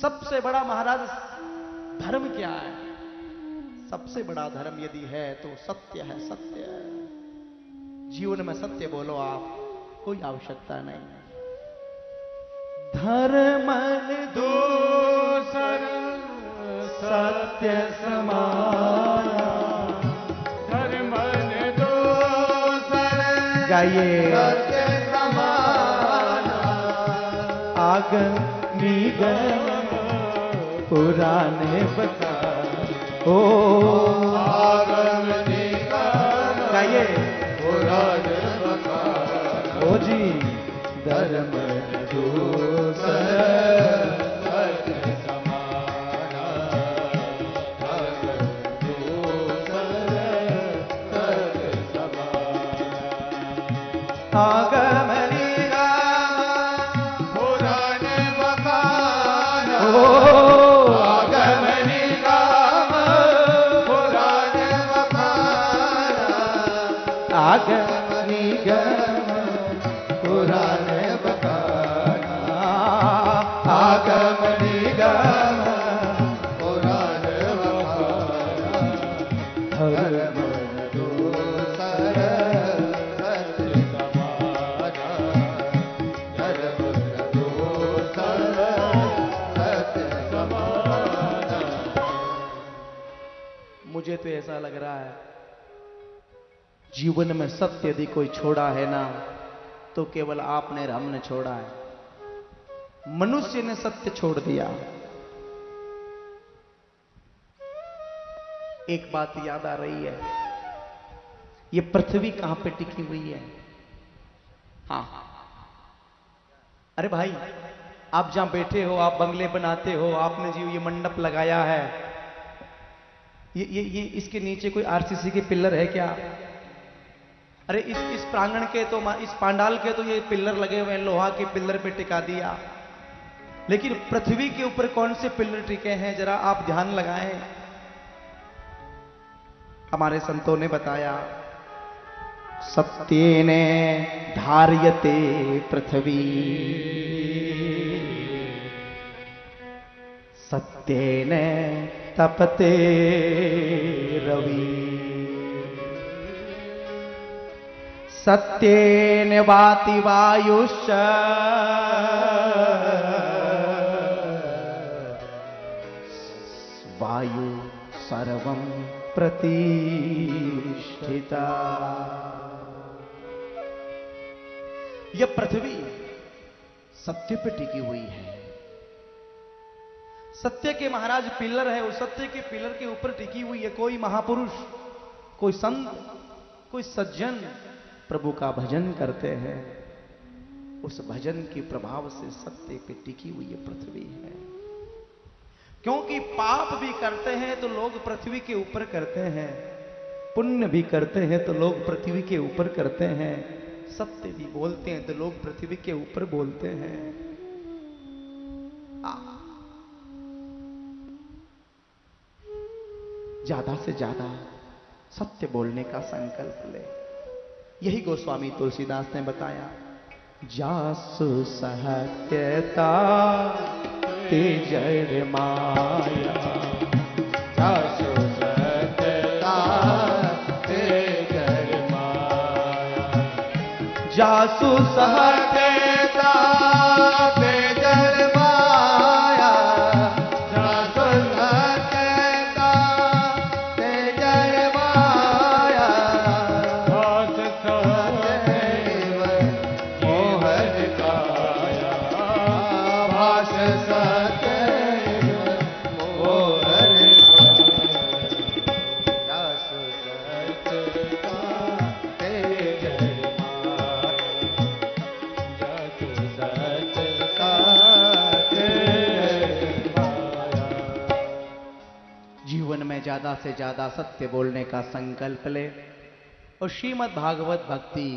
सबसे बड़ा महाराज धर्म क्या है? सबसे बड़ा धर्म यदि है तो सत्य है, सत्य है। जीवन में सत्य बोलो आप, कोई आवश्यकता नहीं। धर्म दूसर सत्य समाना, धर्म दूसर गाइए सत्य समाना, आगम निगम पुराने बता ओ आगम निगम गाइए पुराने बता ओ जी। धर्म दूसर सत्य समाना, धर्म दूसर सत्य समाना, आगम निगम पुराने बखाना, ओ आगम निगम पुराने बखाना, आगम निगम पुराने बखाना, आगम निगम पुराने बखाना, धर्म दूसर सत्य समाना, धर्म दूसर सत्य समाना। मुझे तो ऐसा लग रहा है जीवन में सत्य यदि कोई छोड़ा है ना तो केवल आपने और हमने छोड़ा है। मनुष्य ने सत्य छोड़ दिया। एक बात याद आ रही है, ये पृथ्वी कहां पे टिकी हुई है? हाँ, अरे भाई आप जहां बैठे हो, आप बंगले बनाते हो, आपने जो ये मंडप लगाया है, ये इसके नीचे कोई आरसीसी के पिलर है क्या? अरे इस प्रांगण के तो, इस पांडाल के तो ये पिलर लगे हुए हैं, लोहा के पिलर पे टिका दिया। लेकिन पृथ्वी के ऊपर कौन से पिलर टिके हैं, जरा आप ध्यान लगाएं। हमारे संतों ने बताया, सत्येन धार्यते पृथ्वी, सत्येन तपते रवि, सत्येन वाति वायुश्च, वायु सर्वं प्रतिष्ठिता। यह पृथ्वी सत्य पे टिकी हुई है। सत्य के महाराज पिलर है, उस सत्य के पिलर के ऊपर टिकी हुई है। कोई महापुरुष, कोई संत, कोई सज्जन प्रभु का भजन करते हैं, उस भजन के प्रभाव से सत्य पे टिकी हुई ये पृथ्वी है। क्योंकि पाप भी करते हैं तो लोग पृथ्वी के ऊपर करते हैं, पुण्य भी करते हैं तो लोग पृथ्वी के ऊपर करते हैं, सत्य भी बोलते हैं तो लोग पृथ्वी के ऊपर बोलते हैं। ज्यादा से ज्यादा सत्य बोलने का संकल्प ले। यही गोस्वामी तुलसीदास ने बताया, जासु सहत्यता तेजर माया, जासु सहत्यता तेजर माया, जासु सहत्यता तेजर माया, जासु सहत्यता तेजर माया, भास सदैव मोहन काया, भास सदैव मोहन काया, जासु सहत्यता तेजर माया, जासु सहत्यता तेजर माया। जीवन में ज्यादा से ज्यादा सत्य बोलने का संकल्प ले। और श्रीमद् भागवत भक्ति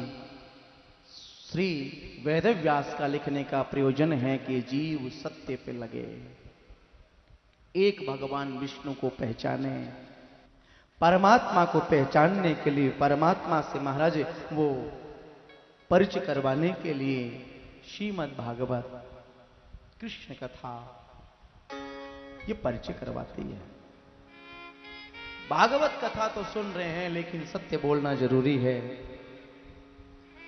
श्री वेदव्यास का लिखने का प्रयोजन है कि जीव सत्य पे लगे, एक भगवान विष्णु को पहचाने, परमात्मा को पहचानने के लिए, परमात्मा से महाराज वो परिचय करवाने के लिए श्रीमद् भागवत कृष्ण कथा ये परिचय करवाती है। भागवत कथा तो सुन रहे हैं, लेकिन सत्य बोलना जरूरी है।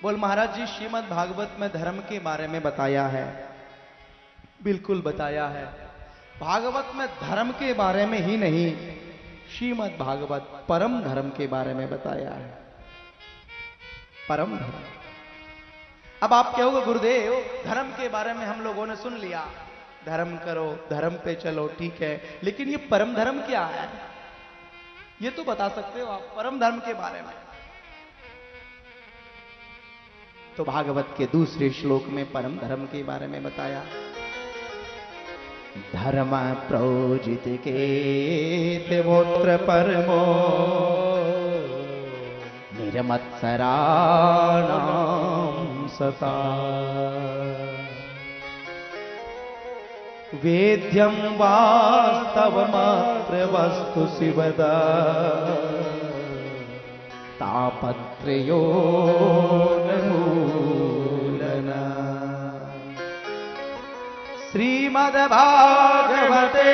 बोल महाराज जी, श्रीमद् भागवत में धर्म के बारे में बताया है, बिल्कुल बताया है। भागवत में धर्म के बारे में ही नहीं, श्रीमद् भागवत परम धर्म के बारे में बताया है। परम धर्म। अब आप कहोगे गुरुदेव, धर्म के बारे में हम लोगों ने सुन लिया, धर्म करो, धर्म पे चलो, ठीक है, लेकिन ये परम धर्म क्या है, ये तो बता सकते हो आप परम धर्म के बारे में। तो भागवत के दूसरे श्लोक में परम धर्म के बारे में बताया। धर्म प्रोजित के मोत्र परमो निर्मत्सराणां सता वेद्यं वास्तवमात्र वस्तु शिवदा तापत्रयो मूलना। श्रीमद्भागवते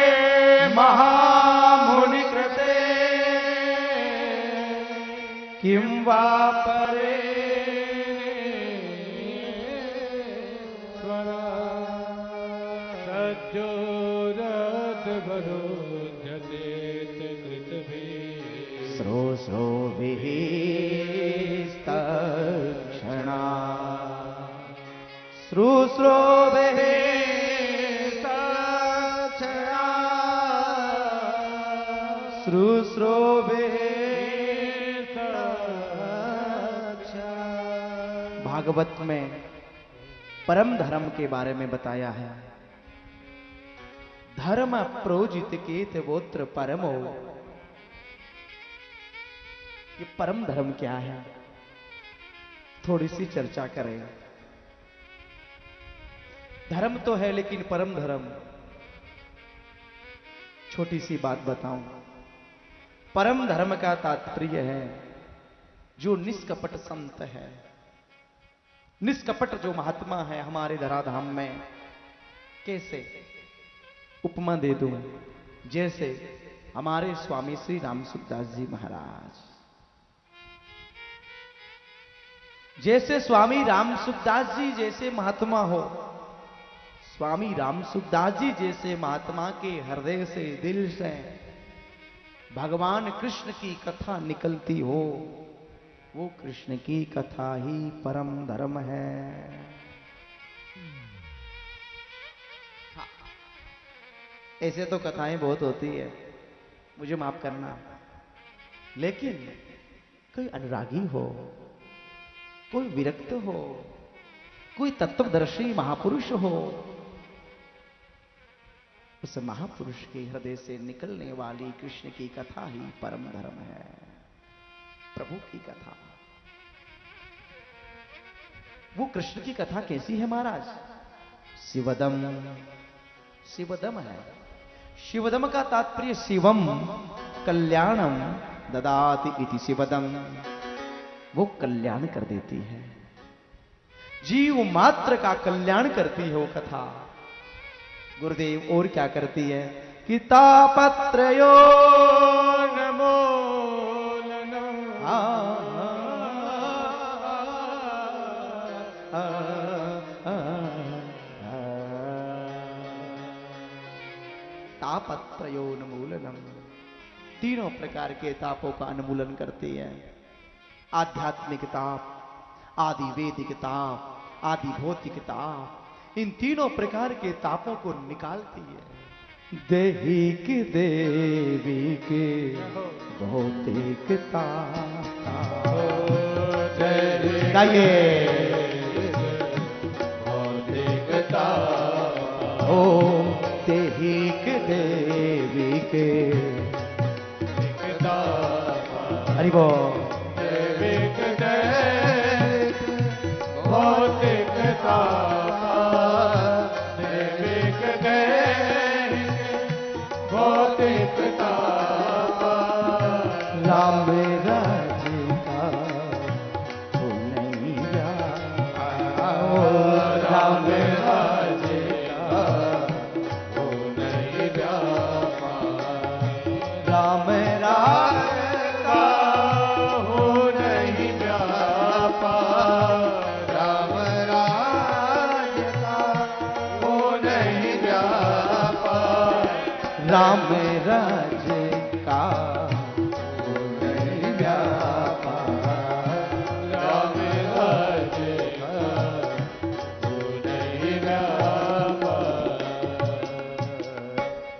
महामुनिकृते किं वा परे स्रो विहिस्तक्षणा स्रो विहिस्तक्षणा स्रो भागवत में परम धर्म के बारे में बताया है। धर्म प्रोजित केत वोत्र परमो। ये परम धर्म क्या है, थोड़ी सी चर्चा करें। धर्म तो है, लेकिन परम धर्म, छोटी सी बात बताऊं। परम धर्म का तात्पर्य है जो निष्कपट संत है, निष्कपट जो महात्मा है हमारे धराधाम में। कैसे उपमा दे दूं, जैसे हमारे स्वामी श्री राम सुखदास जी महाराज, जैसे स्वामी राम सुखदास जी जैसे महात्मा हो, स्वामी राम सुखदास जी जैसे महात्मा के हृदय से, दिल से भगवान कृष्ण की कथा निकलती हो, वो कृष्ण की कथा ही परम धर्म है। हाँ, ऐसे तो कथाएं बहुत होती है, मुझे माफ करना, लेकिन कोई अनुरागी हो, कोई विरक्त हो, कोई तत्वदर्शी महापुरुष हो, उस महापुरुष के हृदय से निकलने वाली कृष्ण की कथा ही परम धर्म है, प्रभु की कथा। वो कृष्ण की कथा कैसी है महाराज? शिवदम, शिवदम है। शिवदम का तात्पर्य शिवम कल्याणम ददाति इति शिवदम, वो कल्याण कर देती है, जीव मात्र का कल्याण करती है वो कथा। गुरुदेव और क्या करती है कि तापत्रयो नमोलनम, तापत्रयो नमूलनम, तीनों प्रकार के तापों का उन्मूलन करती है। आध्यात्मिक ताप, आदि वैदिक ताप, आदि भौतिक ताप, इन तीनों प्रकार के तापों को निकालती है। देहिक देविक भौतिक ताप, गाइए भौतिक ताप, ओ देहिक देविक हरि बोल। भौतिक ताप, देविक देहिक भौतिक ताप, राम राज का हो नहीं जा, राम राज का हो नहीं जा, राम राज का नहीं व्यापार, राम राज का नहीं व्यापार।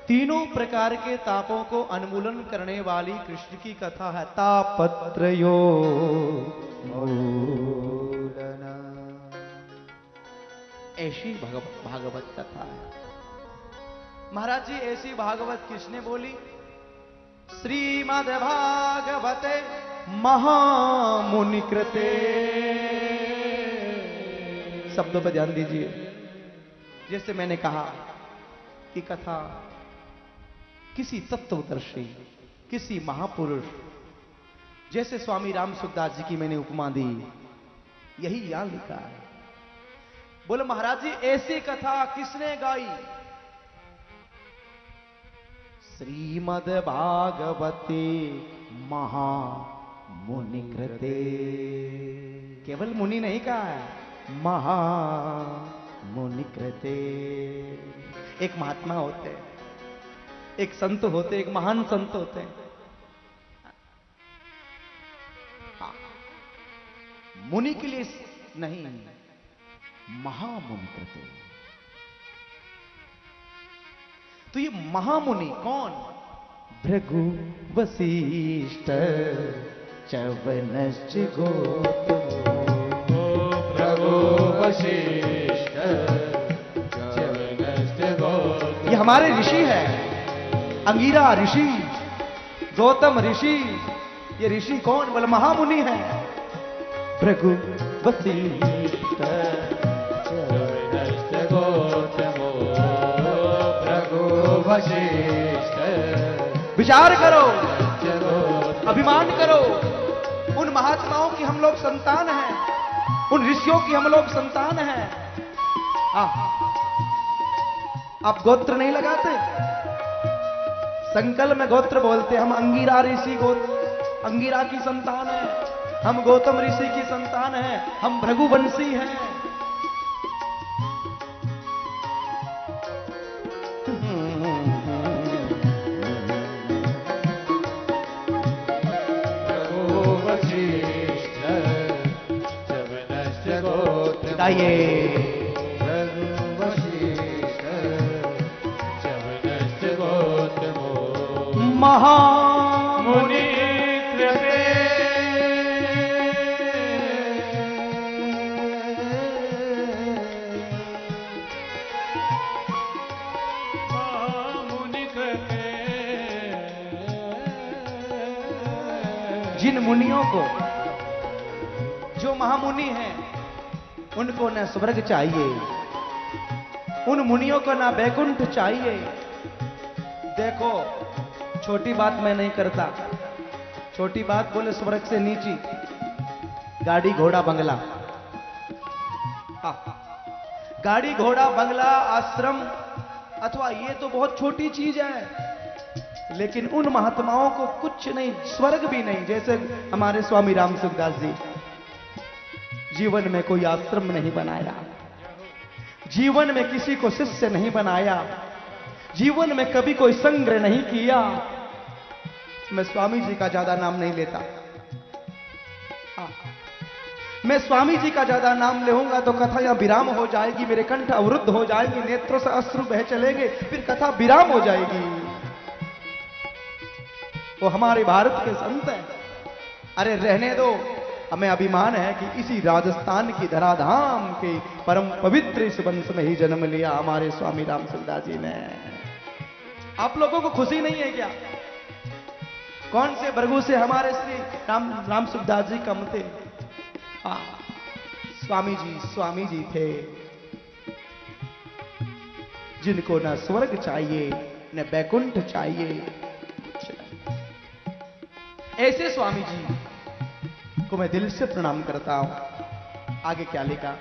तीनों प्रकार के तापों को उन्मूलन करने वाली कृष्ण की कथा है तापत्रयो मूलना। ऐसी भागवत कथा है महाराज जी। ऐसी भागवत किसने बोली? श्रीमद् भागवते महामुनि कृते। शब्दों पर ध्यान दीजिए। जैसे मैंने कहा कि कथा किसी तत्वदर्शी, किसी महापुरुष, जैसे स्वामी राम सुखदास जी की मैंने उपमा दी, यही यहां लिखा है। बोले महाराज जी ऐसी कथा किसने गाई? श्रीमद् भागवते महामुनि कृते। केवल मुनि नहीं कहा है, महामुनि कृते। एक महात्मा होते हैं, एक संत होते, एक महान संत होते हैं। मुनि के लिए नहीं, महामुनि कृते। तो ये महामुनि कौन? भृगु वशिष्ठ च्यवनश्च गौतमो। भृगु वशिष्ठ च्यवनश्च गौतमो। ये हमारे ऋषि है। अंगिरा ऋषि, गौतम ऋषि। ये ऋषि कौन? बोले महामुनि है। भृगु वशिष्ठ च्यवनश्च गौतमो। भृगु वशिष्ठ विचार करो, गौतमो। अभिमान करो। उन महात्माओं की हम लोग संतान हैं, उन ऋषियों की हम लोग संतान हैं। आप गोत्र नहीं लगाते? संकल्प में गोत्र बोलते। हम अंगिरा ऋषि अंगिरा की संतान है, हम गौतम ऋषि की संतान है, हम भृगुवंशी हैं। गाइए महामुनि कृते। महामुनि कृते। जिन मुनियों को, जो महामुनि हैं, उनको न स्वर्ग चाहिए, उन मुनियों को ना बैकुंठ चाहिए। देखो छोटी बात मैं नहीं करता। छोटी बात बोले स्वर्ग से नीची, गाड़ी घोड़ा बंगला। गाड़ी घोड़ा बंगला आश्रम अथवा ये तो बहुत छोटी चीज है, लेकिन उन महात्माओं को कुछ नहीं, स्वर्ग भी नहीं। जैसे हमारे स्वामी राम सुखदास जी, जीवन में कोई आश्रम नहीं बनाया, जीवन में किसी को शिष्य नहीं बनाया, जीवन में कभी कोई संग्रह नहीं किया। मैं स्वामी जी का ज्यादा नाम नहीं लेता। मैं स्वामी जी का ज्यादा नाम लूंगा तो कथा यहां विराम हो जाएगी, मेरे कंठ अवरुद्ध हो जाएंगे, नेत्रों से अश्रु बह चलेंगे, फिर कथा विराम हो जाएगी। वो हमारे भारत के संत हैं। अरे रहने दो, हमें अभिमान है कि इसी राजस्थान की धराधाम के परम पवित्र इस वंश में ही जन्म लिया हमारे स्वामी राम सुखदास जी ने। आप लोगों को खुशी नहीं है क्या? कौन से भृगु से हमारे श्री राम सुखदास जी कम थे? स्वामी जी थे, जिनको न स्वर्ग चाहिए न बैकुंठ चाहिए। ऐसे स्वामी जी को मैं दिल से प्रणाम करता हूं। आगे क्या लिखा?